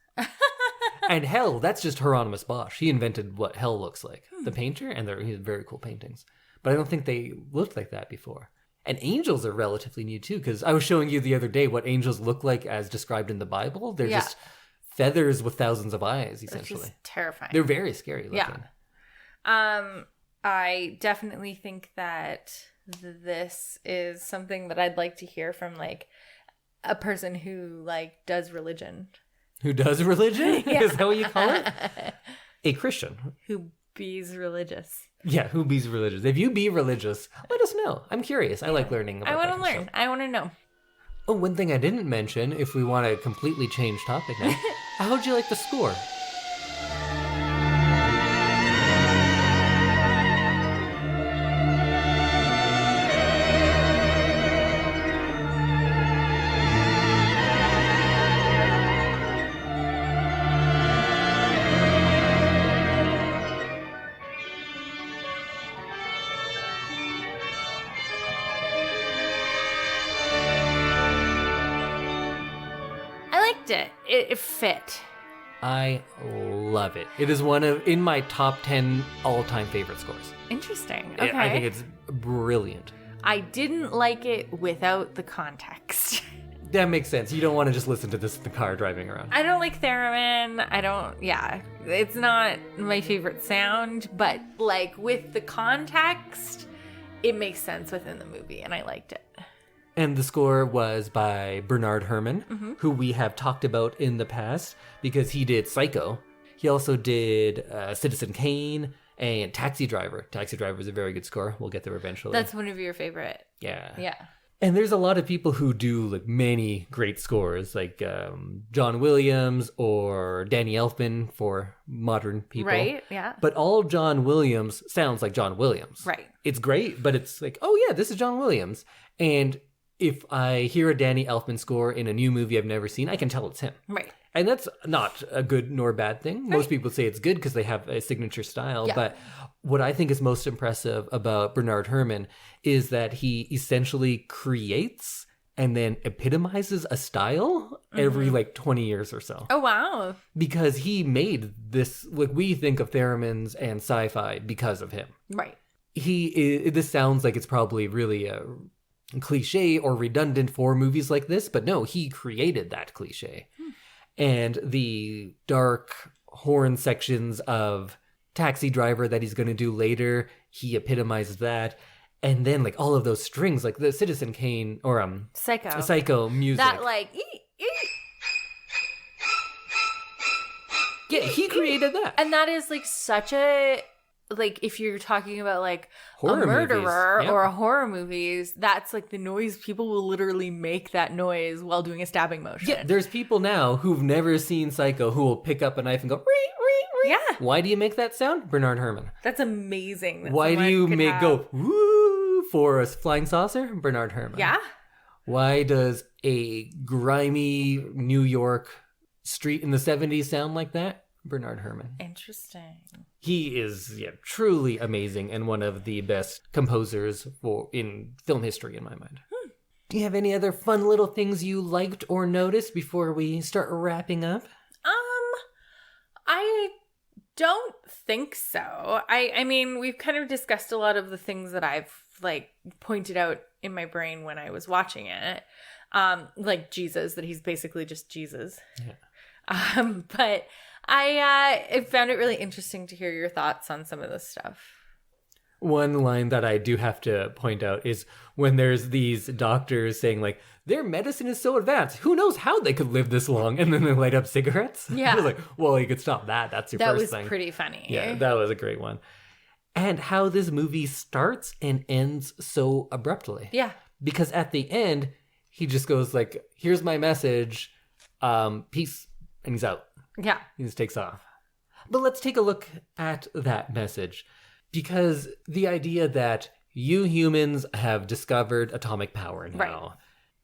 And hell, that's just Hieronymus Bosch. He invented what hell looks like, the painter, and he had very cool paintings. But I don't think they looked like that before. And angels are relatively new too, because I was showing you the other day what angels look like as described in the Bible. They're just feathers with thousands of eyes, essentially. It's just terrifying. They're very scary looking. Yeah. I definitely think that this is something that I'd like to hear from like a person who like does religion. Who does religion? Is that what you call it? A Christian. Who bees religious. Yeah, who bees religious? If you be religious, let us know. I'm curious. I like learning about I want to that learn. stuff. I want to know. Oh, one thing I didn't mention, if we want to completely change topic now, how would you like the score? It fit. I love it. It is in my top 10 all-time favorite scores. Interesting. Okay. I think it's brilliant. I didn't like it without the context. That makes sense. You don't want to just listen to this in the car driving around. I don't like theremin. It's not my favorite sound, but like with the context, it makes sense within the movie, and I liked it. And the score was by Bernard Herrmann, who we have talked about in the past because he did Psycho. He also did Citizen Kane and Taxi Driver. Taxi Driver is a very good score. We'll get there eventually. That's one of your favorite. Yeah. Yeah. And there's a lot of people who do like many great scores, like John Williams or Danny Elfman for modern people. Right, yeah. But all John Williams sounds like John Williams. Right. It's great, but it's like, oh yeah, this is John Williams. And if I hear a Danny Elfman score in a new movie I've never seen, I can tell it's him. Right. And that's not a good nor bad thing. Most people say it's good because they have a signature style. Yeah. But what I think is most impressive about Bernard Herrmann is that he essentially creates and then epitomizes a style every like 20 years or so. Oh, wow. Because he made this, like we think of theremins and sci-fi because of him. Right. This sounds like it's probably really a cliche or redundant for movies like this, but no, he created that cliche. And the dark horn sections of Taxi Driver that he's going to do later, he epitomizes that. And then like all of those strings, like the Citizen Kane or Psycho music. That like yeah, he created that. And that is like such a, like if you're talking about like Horror a murderer movies. Yep. or a horror movies, that's like the noise. People will literally make that noise while doing a stabbing motion. Yeah, there's people now who've never seen Psycho who will pick up a knife and go, ree, ree, ree. Yeah. Why do you make that sound? Bernard Herrmann. That's amazing. That Why do someone you could have- go, woo, for a flying saucer? Bernard Herrmann. Yeah. Why does a grimy New York street in the 70s sound like that? Bernard Herrmann. Interesting. He is truly amazing and one of the best composers in film history in my mind. Do you have any other fun little things you liked or noticed before we start wrapping up? I don't think so. I mean, we've kind of discussed a lot of the things that I've like pointed out in my brain when I was watching it. Like Jesus, that he's basically just Jesus. Yeah. But I found it really interesting to hear your thoughts on some of this stuff. One line that I do have to point out is when there's these doctors saying like, their medicine is so advanced, who knows how they could live this long? And then they light up cigarettes. Yeah. I was like, well, you could stop that. That's your That first was thing. pretty funny. Yeah, that was a great one. And how this movie starts and ends so abruptly. Yeah. Because at the end, he just goes like, here's my message, peace, and he's out. Yeah. He just takes off. But let's take a look at that message. Because the idea that you humans have discovered atomic power now. Right.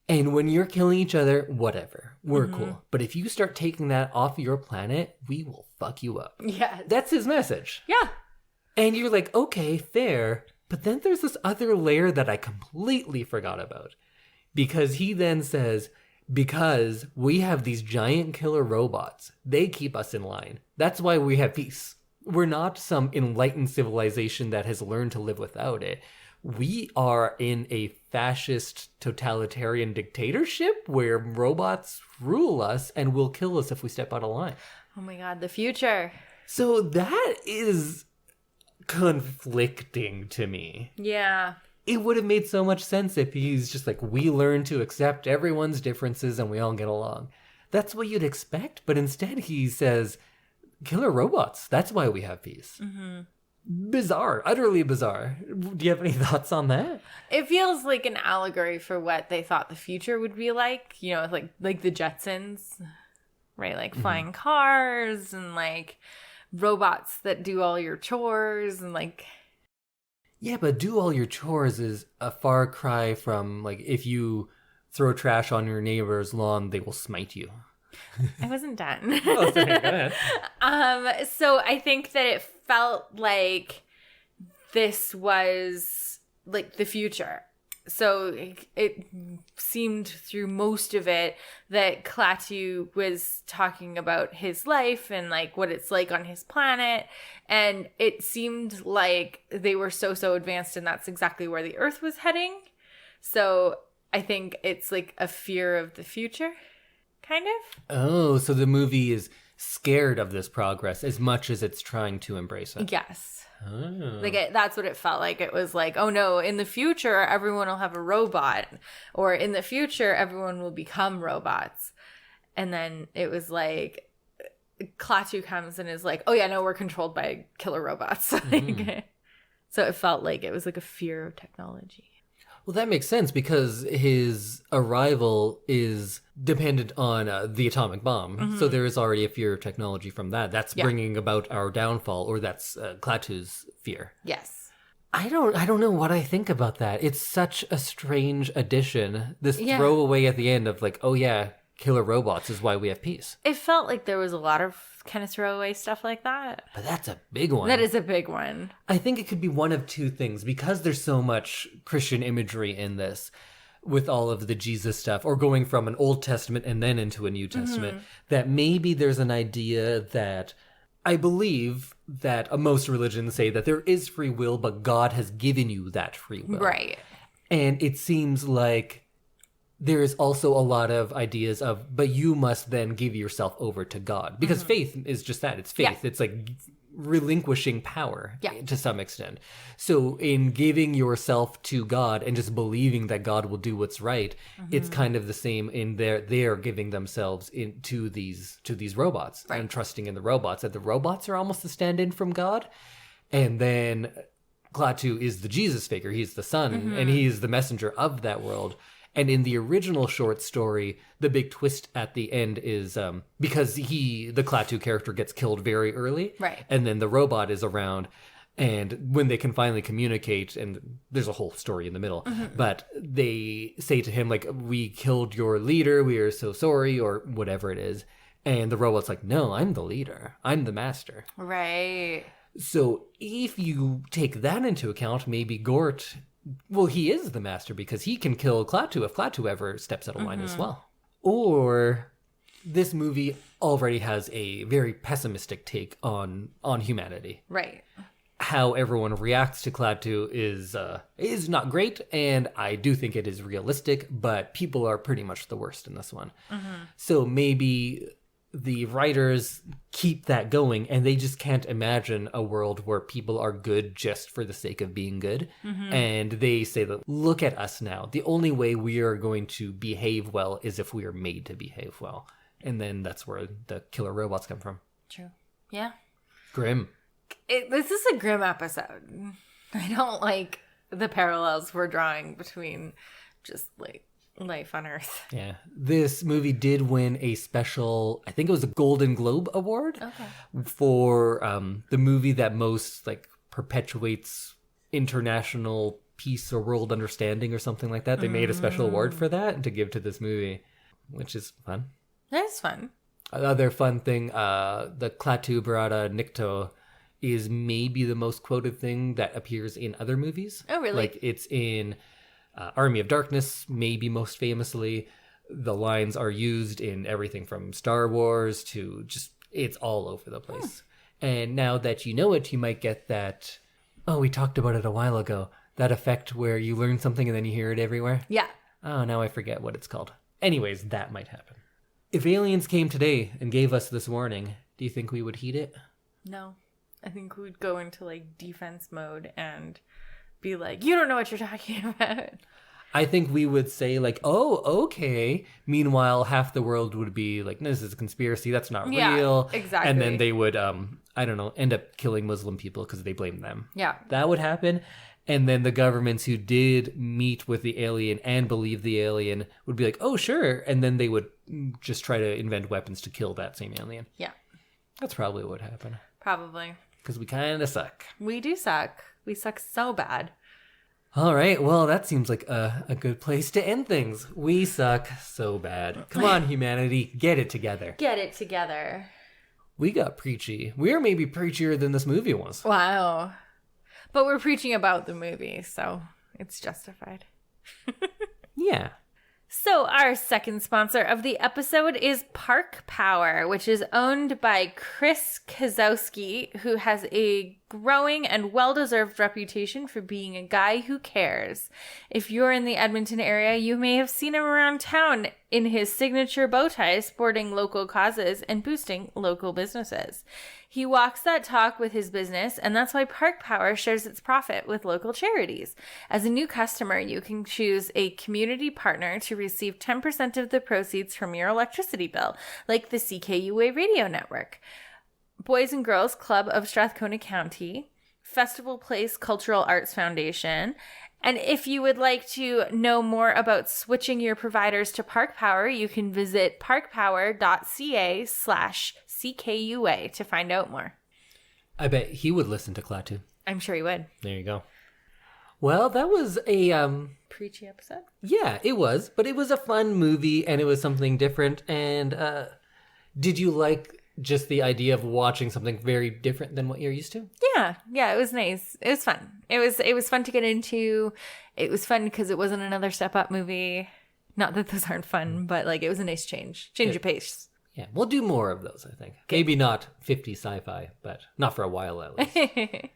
And when you're killing each other, whatever. We're cool. But if you start taking that off your planet, we will fuck you up. Yeah. That's his message. Yeah. And you're like, okay, fair. But then there's this other layer that I completely forgot about. Because he then says, because we have these giant killer robots, they keep us in line. That's why we have peace. We're not some enlightened civilization that has learned to live without it. We are in a fascist totalitarian dictatorship where robots rule us and will kill us if we step out of line. Oh my God, the future. So that is conflicting to me. Yeah. It would have made so much sense if he's just like, we learn to accept everyone's differences and we all get along. That's what you'd expect. But instead he says, killer robots. That's why we have peace. Mm-hmm. Bizarre. Utterly bizarre. Do you have any thoughts on that? It feels like an allegory for what they thought the future would be like. You know, like the Jetsons, right? Like flying cars and like robots that do all your chores and like... Yeah, but do all your chores is a far cry from like if you throw trash on your neighbor's lawn, they will smite you. I wasn't done. Oh, sorry, go ahead. So I think that it felt like this was like the future. So it seemed through most of it that Klaatu was talking about his life and like what it's like on his planet. And it seemed like they were so advanced and that's exactly where the Earth was heading. So I think it's like a fear of the future, kind of. Oh, so the movie is scared of this progress as much as it's trying to embrace it. Yes. Oh. Like that's what it felt like. It was like, oh no, in the future, everyone will have a robot. Or in the future, everyone will become robots. And then it was like, Klaatu comes and is like, oh yeah, no, we're controlled by killer robots. So it felt like it was like a fear of technology. Well, that makes sense because his arrival is dependent on the atomic bomb. Mm-hmm. So there is already a fear of technology from that. That's bringing about our downfall, or that's Klaatu's fear. Yes. I don't know what I think about that. It's such a strange addition. This throwaway at the end of like, oh yeah, killer robots is why we have peace. It felt like there was a lot of kind of throwaway stuff like that. But that's a big one. That is a big one. I think it could be one of two things, because there's so much Christian imagery in this with all of the Jesus stuff, or going from an Old Testament and then into a New Testament, that maybe there's an idea that I believe that most religions say that there is free will, but God has given you that free will. Right. And it seems like there is also a lot of ideas of, but you must then give yourself over to God. Because faith is just that. It's faith. Yeah. It's like relinquishing power to some extent. So in giving yourself to God and just believing that God will do what's right, it's kind of the same in they're giving themselves into these robots and trusting in the robots, that the robots are almost the stand-in from God. And then Klaatu is the Jesus figure. He's the son and he's the messenger of that world. And in the original short story, the big twist at the end is because the Klaatu character gets killed very early. Right. And then the robot is around. And when they can finally communicate, and there's a whole story in the middle, but they say to him, like, we killed your leader, we are so sorry, or whatever it is. And the robot's like, no, I'm the leader. I'm the master. Right. So if you take that into account, maybe Gort... Well, he is the master because he can kill Klaatu if Klaatu ever steps out of line as well. Or this movie already has a very pessimistic take on humanity. Right. How everyone reacts to Klaatu is not great, and I do think it is realistic, but people are pretty much the worst in this one. So maybe the writers keep that going, and they just can't imagine a world where people are good just for the sake of being good. And they say that, look at us now. The only way we are going to behave well is if we are made to behave well. And then that's where the killer robots come from. True. Yeah. Grim. This is a grim episode. I don't like the parallels we're drawing between just like life on Earth. Yeah. This movie did win a special, I think it was a Golden Globe Award for the movie that most like perpetuates international peace or world understanding or something like that. They made a special award for that to give to this movie, which is fun. That's fun. Another fun thing, the Klaatu Barada Nikto is maybe the most quoted thing that appears in other movies. Oh, really? Like it's in Army of Darkness, maybe most famously. The lines are used in everything from Star Wars to just, it's all over the place. And now that you know it, you might get that, oh, we talked about it a while ago, that effect where you learn something and then you hear it everywhere. Yeah. Oh, now I forget what it's called. Anyways, that might happen. If aliens came today and gave us this warning, do you think we would heed it? No. I think we'd go into like defense mode and be like, you don't know what you're talking about. I think we would say like, oh, okay. Meanwhile, half the world would be like, no, this is a conspiracy. That's not real. Exactly. And then they would, I don't know, end up killing Muslim people because they blame them. Yeah. That would happen. And then the governments who did meet with the alien and believe the alien would be like, oh, sure. And then they would just try to invent weapons to kill that same alien. Yeah. That's probably what would happen. Probably. Because we kind of suck. We do suck. We suck so bad. All right. Well, that seems like a good place to end things. We suck so bad. Come on, humanity. Get it together. Get it together. We got preachy. We're maybe preachier than this movie was. Wow. But we're preaching about the movie, so it's justified. Yeah. So our second sponsor of the episode is Park Power, which is owned by Chris Kozowski, who has a growing and well-deserved reputation for being a guy who cares. If you're in the Edmonton area, you may have seen him around town in his signature bow tie, sporting local causes and boosting local businesses. He walks that talk with his business, and that's why Park Power shares its profit with local charities. As a new customer, you can choose a community partner to receive 10% of the proceeds from your electricity bill, like the CKUA Radio Network, Boys and Girls Club of Strathcona County, Festival Place Cultural Arts Foundation. And if you would like to know more about switching your providers to Park Power, you can visit parkpower.ca/CKUA to find out more. I bet he would listen to Klaatu. I'm sure he would. There you go. Well, that was a preachy episode. Yeah, it was. But it was a fun movie, and it was something different. And did you like just the idea of watching something very different than what you're used to? Yeah, it was nice. It was fun. It was fun to get into. It was fun because it wasn't another Step Up movie. Not that those aren't fun, but like it was a nice change of pace. Yeah, we'll do more of those, I think. Maybe not 50 sci-fi, but not for a while at least.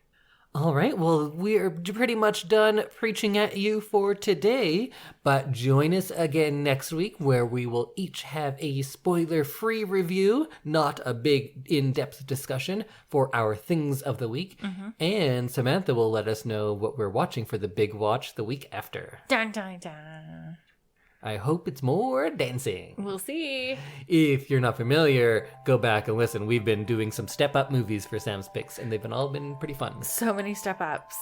All right, well, we're pretty much done preaching at you for today, but join us again next week where we will each have a spoiler-free review, not a big in-depth discussion, for our Things of the Week. And Samantha will let us know what we're watching for the big watch the week after. Dun, dun, dun. I hope it's more dancing. We'll see. If you're not familiar, go back and listen. We've been doing some step-up movies for Sam's Picks, and they've all been pretty fun. So many step-ups.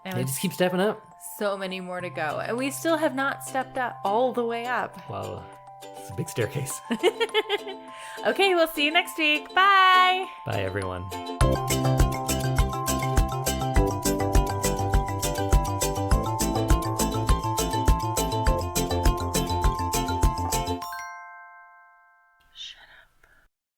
They just keep stepping up. So many more to go. And we still have not stepped up all the way up. Wow, it's a big staircase. Okay, we'll see you next week. Bye. Bye, everyone.